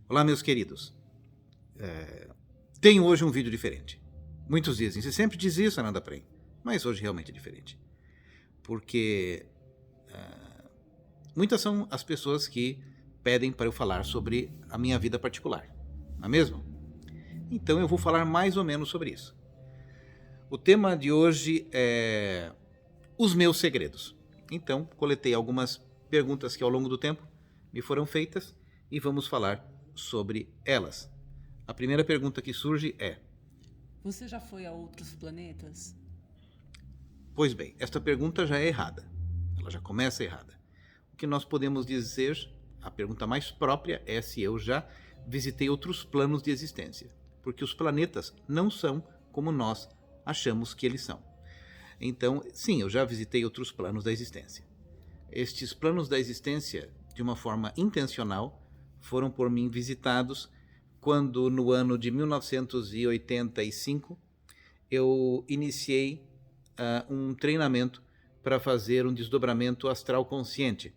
Olá, meus queridos. Tenho hoje um vídeo diferente. Muitos dizem, você sempre diz isso, Ananda Prem, mas hoje realmente é diferente. Porque muitas são as pessoas que pedem para eu falar sobre a minha vida particular, não é mesmo? Então eu vou falar mais ou menos sobre isso. O tema de hoje é os meus segredos. Então, coletei algumas perguntas que ao longo do tempo me foram feitas e vamos falar sobre elas. A primeira pergunta que surge é: você já foi a outros planetas? Pois bem, esta pergunta já é errada. Ela já começa errada. O que nós podemos dizer, a pergunta mais própria é se eu já visitei outros planos de existência. Porque os planetas não são como nós achamos que eles são. Então, sim, eu já visitei outros planos da existência. Estes planos da existência, de uma forma intencional, foram por mim visitados quando, no ano de 1985, eu iniciei um treinamento para fazer um desdobramento astral consciente.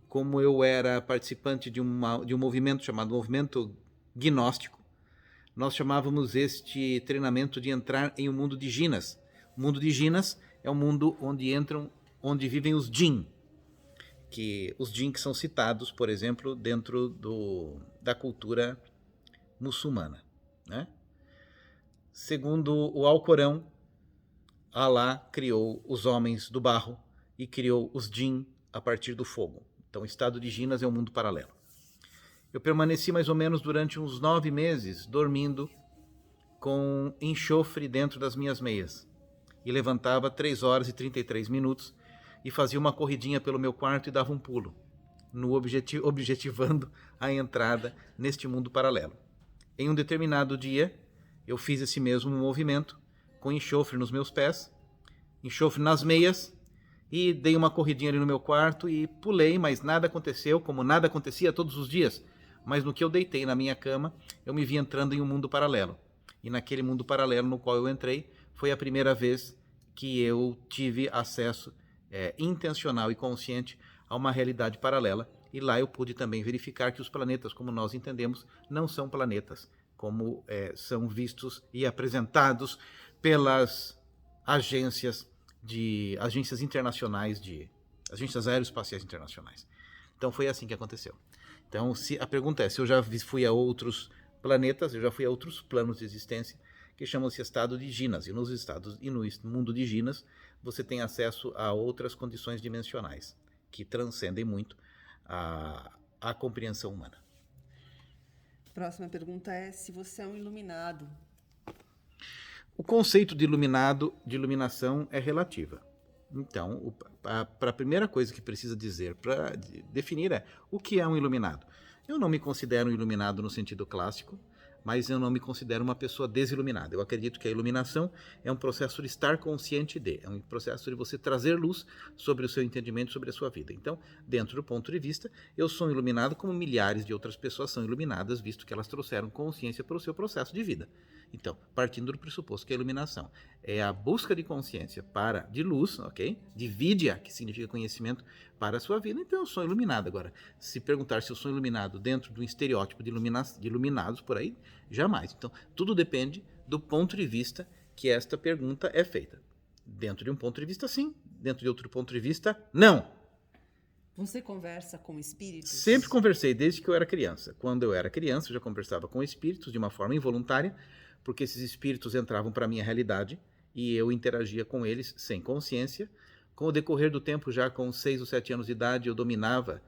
Como eu era participante de um movimento chamado Movimento Gnóstico, nós chamávamos este treinamento de entrar em um mundo de Jinas. O mundo de Jinas é um mundo onde vivem os Jin, que os Jin que são citados, por exemplo, dentro da cultura muçulmana, né? Segundo o Alcorão, Alá criou os homens do barro e criou os Jin a partir do fogo. Então, o estado de Jinas é um mundo paralelo. Eu permaneci mais ou menos durante uns 9 meses dormindo com enxofre dentro das minhas meias. E levantava 3 horas e 33 minutos e fazia uma corridinha pelo meu quarto e dava um pulo, objetivando a entrada neste mundo paralelo. Em um determinado dia, eu fiz esse mesmo movimento, com enxofre nos meus pés, enxofre nas meias, e dei uma corridinha ali no meu quarto e pulei, mas nada aconteceu, como nada acontecia todos os dias. Mas no que eu deitei na minha cama, eu me vi entrando em um mundo paralelo. E naquele mundo paralelo no qual eu entrei, foi a primeira vez que eu tive acesso intencional e consciente a uma realidade paralela. E lá eu pude também verificar que os planetas, como nós entendemos, não são planetas, como são vistos e apresentados pelas agências internacionais, agências aeroespaciais internacionais. Então foi assim que aconteceu. Então, a pergunta é se eu já fui a outros planetas, eu já fui a outros planos de existência que chamam-se estado de Jinas. E no mundo de Jinas você tem acesso a outras condições dimensionais que transcendem muito a compreensão humana. Próxima pergunta é se você é um iluminado. O conceito de iluminação é relativa. Então, a primeira coisa que precisa dizer para definir é o que é um iluminado. Eu não me considero um iluminado no sentido clássico, mas eu não me considero uma pessoa desiluminada. Eu acredito que a iluminação é um processo de estar consciente é um processo de você trazer luz sobre o seu entendimento, sobre a sua vida. Então, dentro do ponto de vista, eu sou um iluminado como milhares de outras pessoas são iluminadas, visto que elas trouxeram consciência para o seu processo de vida. Então, partindo do pressuposto que a iluminação é a busca de consciência de luz, ok? De vidya, que significa conhecimento, para a sua vida, então eu sou iluminado. Agora, se perguntar se eu sou iluminado dentro de um estereótipo de iluminados por aí, jamais. Então, tudo depende do ponto de vista que esta pergunta é feita. Dentro de um ponto de vista, sim. Dentro de outro ponto de vista, não. Você conversa com espíritos? Sempre conversei, desde que eu era criança. Quando eu era criança, eu já conversava com espíritos de uma forma involuntária, porque esses espíritos entravam para a minha realidade e eu interagia com eles sem consciência. Com o decorrer do tempo, já com 6 ou 7 anos de idade, eu dominava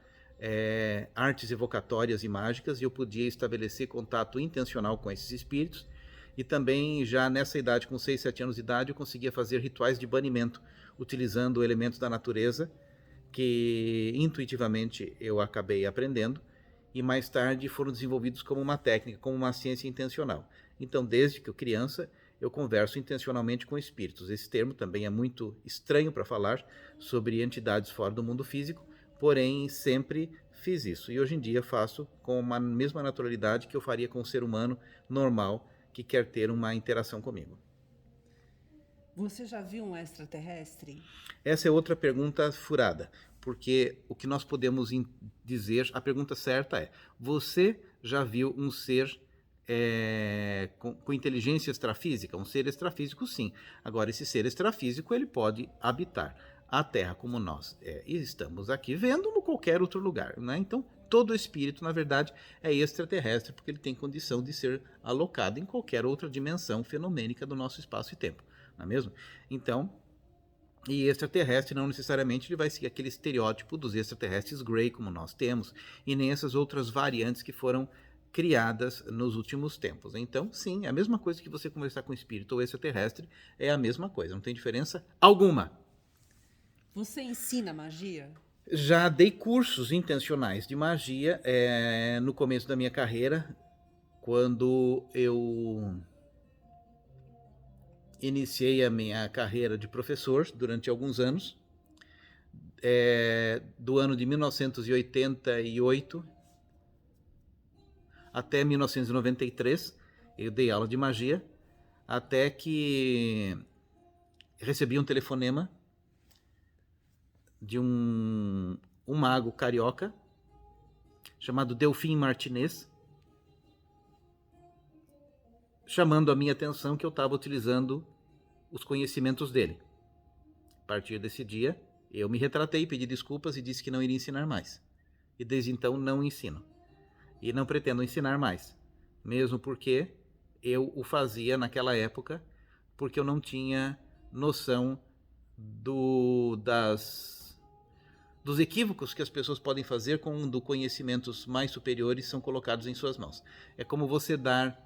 artes evocatórias e mágicas e eu podia estabelecer contato intencional com esses espíritos. E também, já nessa idade, com 6, 7 anos de idade, eu conseguia fazer rituais de banimento, utilizando elementos da natureza, que intuitivamente eu acabei aprendendo, e mais tarde foram desenvolvidos como uma técnica, como uma ciência intencional. Então, desde que eu criança, eu converso intencionalmente com espíritos. Esse termo também é muito estranho para falar sobre entidades fora do mundo físico, porém sempre fiz isso. E hoje em dia faço com a mesma naturalidade que eu faria com um ser humano normal que quer ter uma interação comigo. Você já viu um extraterrestre? Essa é outra pergunta furada, porque o que nós podemos dizer, a pergunta certa é: você já viu um ser com inteligência extrafísica? Um ser extrafísico, sim. Agora, esse ser extrafísico, ele pode habitar a Terra como nós estamos aqui vendo, ou qualquer outro lugar, né? Então, todo espírito, na verdade, é extraterrestre, porque ele tem condição de ser alocado em qualquer outra dimensão fenomênica do nosso espaço e tempo, não é mesmo? Então, e extraterrestre não necessariamente ele vai seguir aquele estereótipo dos extraterrestres Grey, como nós temos, e nem essas outras variantes que foram criadas nos últimos tempos. Então, sim, é a mesma coisa que você conversar com espírito ou extraterrestre, é a mesma coisa, não tem diferença alguma. Você ensina magia? Já dei cursos intencionais de magia no começo da minha carreira, quando eu iniciei a minha carreira de professor durante alguns anos, do ano de 1988 até 1993, eu dei aula de magia, até que recebi um telefonema de um mago carioca chamado Delfim Martinez, chamando a minha atenção que eu estava utilizando os conhecimentos dele. A partir desse dia, eu me retratei, pedi desculpas e disse que não iria ensinar mais. E desde então não ensino. E não pretendo ensinar mais. Mesmo porque eu o fazia naquela época, porque eu não tinha noção dos equívocos que as pessoas podem fazer quando conhecimentos mais superiores são colocados em suas mãos. É como você dar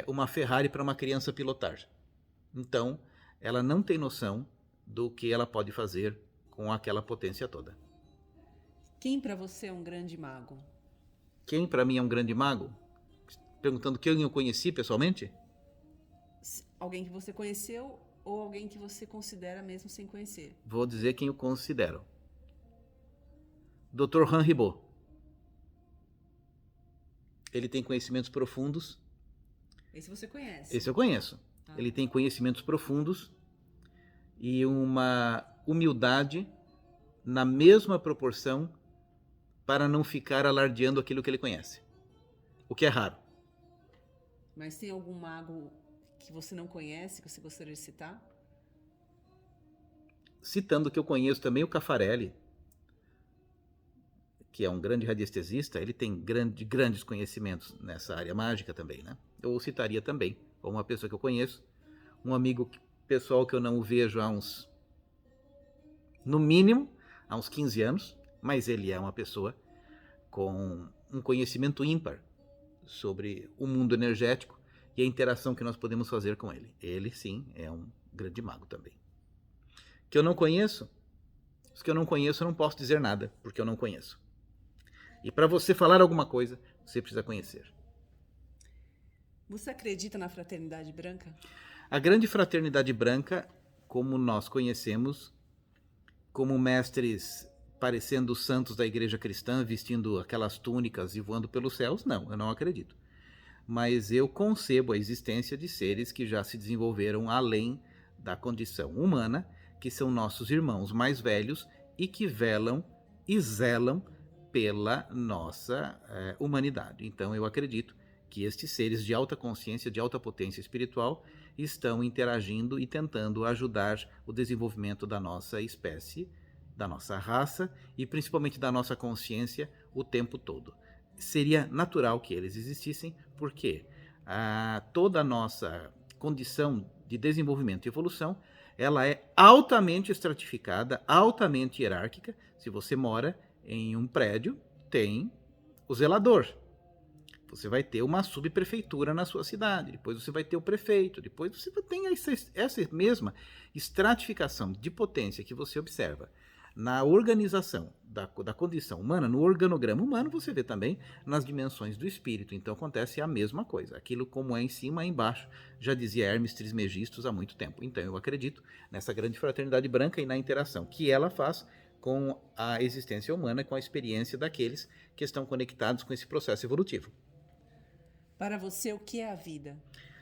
uma Ferrari para uma criança pilotar. Então, ela não tem noção do que ela pode fazer com aquela potência toda. Quem para você é um grande mago? Quem para mim é um grande mago? Perguntando quem eu conheci pessoalmente? Alguém que você conheceu ou alguém que você considera mesmo sem conhecer? Vou dizer quem eu considero. Dr. Han Ribot. Ele tem conhecimentos profundos. Esse você conhece? Esse eu conheço. Ele tem conhecimentos profundos e uma humildade na mesma proporção para não ficar alardeando aquilo que ele conhece. O que é raro. Mas tem algum mago que você não conhece, que você gostaria de citar? Citando que eu conheço também o Caffarelli, que é um grande radiestesista, ele tem grandes conhecimentos nessa área mágica também, né? Eu citaria também, como uma pessoa que eu conheço, um amigo pessoal que eu não vejo no mínimo, há uns 15 anos, mas ele é uma pessoa com um conhecimento ímpar sobre o mundo energético e a interação que nós podemos fazer com ele. Ele, sim, é um grande mago também. Que eu não conheço? Os que eu não conheço, eu não posso dizer nada, porque eu não conheço. E para você falar alguma coisa, você precisa conhecer. Você acredita na fraternidade branca? A grande fraternidade branca, como nós conhecemos, como mestres parecendo os santos da igreja cristã, vestindo aquelas túnicas e voando pelos céus, não, eu não acredito. Mas eu concebo a existência de seres que já se desenvolveram além da condição humana, que são nossos irmãos mais velhos e que velam e zelam pela nossa humanidade. Então eu acredito que estes seres de alta consciência, de alta potência espiritual, estão interagindo e tentando ajudar o desenvolvimento da nossa espécie, da nossa raça e principalmente da nossa consciência o tempo todo. Seria natural que eles existissem, porque toda a nossa condição de desenvolvimento e evolução, ela é altamente estratificada, altamente hierárquica. Se você mora em um prédio, tem o zelador. Você vai ter uma subprefeitura na sua cidade, depois você vai ter o prefeito, depois você tem essa mesma estratificação de potência que você observa na organização da condição humana, no organograma humano, você vê também nas dimensões do espírito. Então acontece a mesma coisa. Aquilo como é em cima, é embaixo, já dizia Hermes Trismegistus há muito tempo. Então eu acredito nessa grande fraternidade branca e na interação que ela faz com a existência humana, com a experiência daqueles que estão conectados com esse processo evolutivo. Para você, o que é a vida?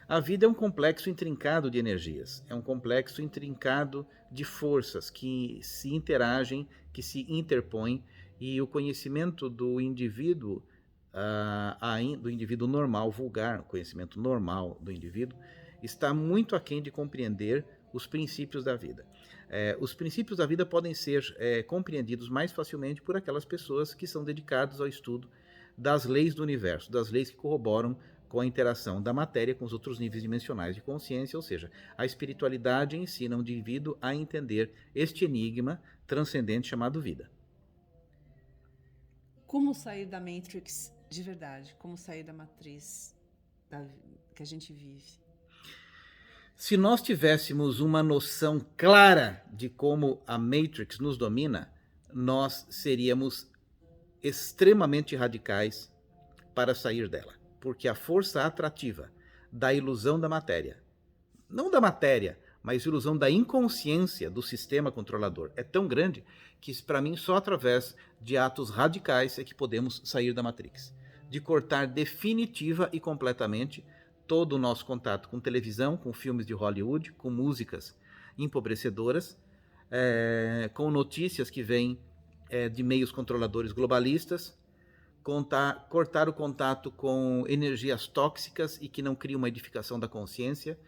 A vida é um complexo intrincado de energias, é um complexo intrincado de forças que se interagem, que se interpõem, e o conhecimento do indivíduo do indivíduo normal, vulgar, o conhecimento normal do indivíduo, está muito aquém de compreender os princípios da vida. Os princípios da vida podem ser compreendidos mais facilmente por aquelas pessoas que são dedicadas ao estudo das leis do universo, das leis que corroboram com a interação da matéria com os outros níveis dimensionais de consciência, ou seja, a espiritualidade ensina o indivíduo a entender este enigma transcendente chamado vida. Como sair da Matrix de verdade? Como sair da matriz que a gente vive? Se nós tivéssemos uma noção clara de como a Matrix nos domina, nós seríamos extremamente radicais para sair dela. Porque a força atrativa da ilusão da matéria, não da matéria, mas ilusão da inconsciência do sistema controlador, é tão grande que, para mim, só através de atos radicais é que podemos sair da Matrix. De cortar definitiva e completamente todo o nosso contato com televisão, com filmes de Hollywood, com músicas empobrecedoras, com notícias que vêm de meios controladores globalistas, cortar o contato com energias tóxicas e que não criam uma edificação da consciência,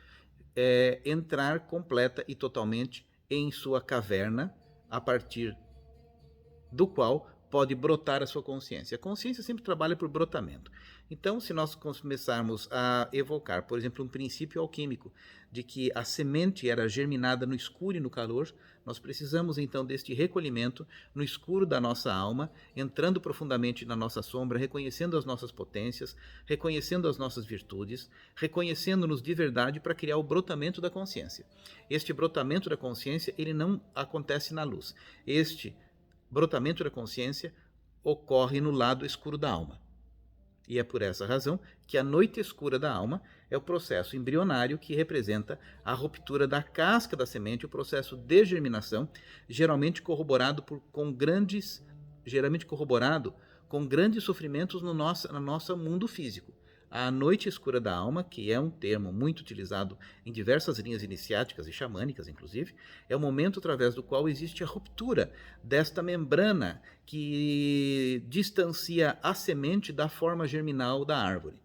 entrar completa e totalmente em sua caverna, a partir do qual pode brotar a sua consciência. A consciência sempre trabalha por brotamento. Então, se nós começarmos a evocar, por exemplo, um princípio alquímico de que a semente era germinada no escuro e no calor, nós precisamos então deste recolhimento no escuro da nossa alma, entrando profundamente na nossa sombra, reconhecendo as nossas potências, reconhecendo as nossas virtudes, reconhecendo-nos de verdade para criar o brotamento da consciência. Este brotamento da consciência, ele não acontece na luz. Este brotamento da consciência ocorre no lado escuro da alma. E é por essa razão que a noite escura da alma é o processo embrionário que representa a ruptura da casca da semente, o processo de germinação, geralmente corroborado com grandes sofrimentos no nosso mundo físico. A noite escura da alma, que é um termo muito utilizado em diversas linhas iniciáticas e xamânicas, inclusive, é o momento através do qual existe a ruptura desta membrana que distancia a semente da forma germinal da árvore.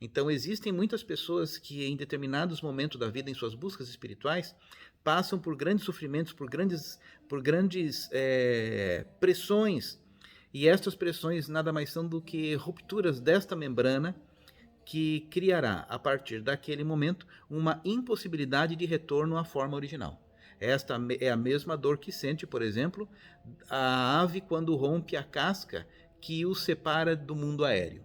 Então, existem muitas pessoas que, em determinados momentos da vida, em suas buscas espirituais, passam por grandes sofrimentos, por grandes pressões. E estas pressões nada mais são do que rupturas desta membrana que criará, a partir daquele momento, uma impossibilidade de retorno à forma original. Esta é a mesma dor que sente, por exemplo, a ave quando rompe a casca que o separa do mundo aéreo.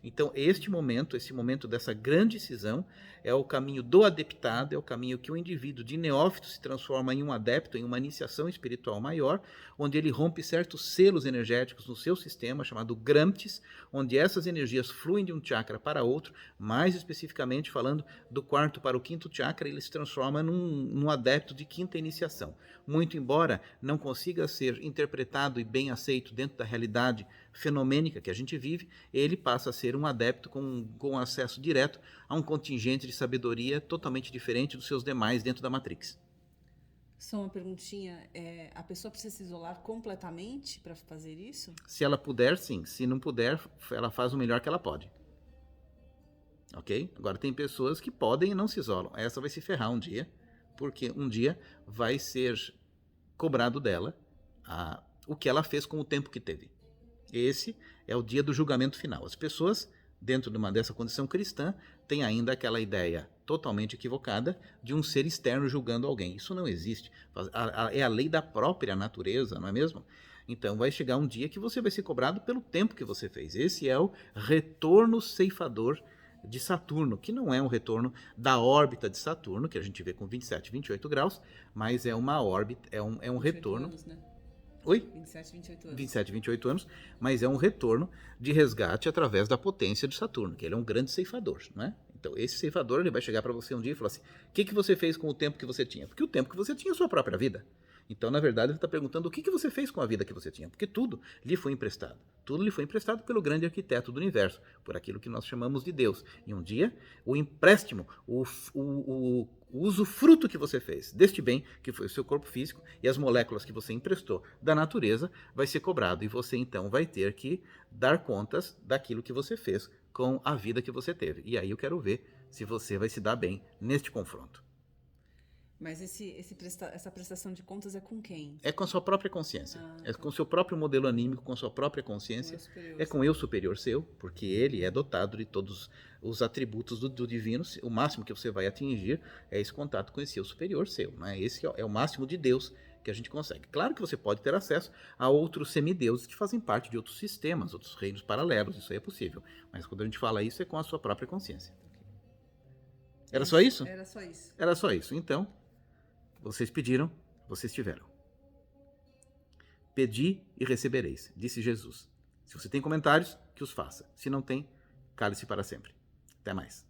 Então, esse momento dessa grande cisão, é o caminho do adeptado, é o caminho que o indivíduo de neófito se transforma em um adepto, em uma iniciação espiritual maior, onde ele rompe certos selos energéticos no seu sistema, chamado Gramtis, onde essas energias fluem de um chakra para outro, mais especificamente falando do quarto para o quinto chakra, ele se transforma num adepto de quinta iniciação. Muito embora não consiga ser interpretado e bem aceito dentro da realidade fenomênica que a gente vive, ele passa a ser um adepto com acesso direto a um contingente de sabedoria totalmente diferente dos seus demais dentro da Matrix. Só uma perguntinha, a pessoa precisa se isolar completamente para fazer isso? Se ela puder, sim. Se não puder, ela faz o melhor que ela pode. Ok? Agora, tem pessoas que podem e não se isolam. Essa vai se ferrar um dia, porque um dia vai ser cobrado dela o que ela fez com o tempo que teve. Esse é o dia do julgamento final. As pessoas, dentro dessa condição cristã, têm ainda aquela ideia totalmente equivocada de um ser externo julgando alguém. Isso não existe. É a lei da própria natureza, não é mesmo? Então vai chegar um dia que você vai ser cobrado pelo tempo que você fez. Esse é o retorno ceifador de Saturno, que não é um retorno da órbita de Saturno, que a gente vê com 27, 28 graus, mas é uma órbita, é um retorno... Anos, né? Oi? 27, 28 anos. 27, 28 anos, mas é um retorno de resgate através da potência de Saturno, que ele é um grande ceifador, não é? Então, esse ceifador, ele vai chegar para você um dia e falar assim, o que você fez com o tempo que você tinha? Porque o tempo que você tinha é a sua própria vida. Então, na verdade, ele está perguntando o que você fez com a vida que você tinha, porque tudo lhe foi emprestado. Tudo lhe foi emprestado pelo grande arquiteto do universo, por aquilo que nós chamamos de Deus. E um dia, o empréstimo, o usufruto que você fez deste bem, que foi o seu corpo físico, e as moléculas que você emprestou da natureza, vai ser cobrado. E você, então, vai ter que dar contas daquilo que você fez com a vida que você teve. E aí eu quero ver se você vai se dar bem neste confronto. Mas essa prestação de contas é com quem? É com a sua própria consciência. É com o seu próprio modelo anímico, com a sua própria consciência. É com o eu superior seu, porque ele é dotado de todos os atributos do divino. O máximo que você vai atingir é esse contato com esse eu superior seu. Né? Esse é o máximo de Deus que a gente consegue. Claro que você pode ter acesso a outros semideuses que fazem parte de outros sistemas, outros reinos paralelos. Isso aí é possível. Mas quando a gente fala isso, é com a sua própria consciência. Era só isso? Era só isso. Era só isso. Então, vocês pediram, vocês tiveram. Pedi e recebereis, disse Jesus. Se você tem comentários, que os faça. Se não tem, cale-se para sempre. Até mais.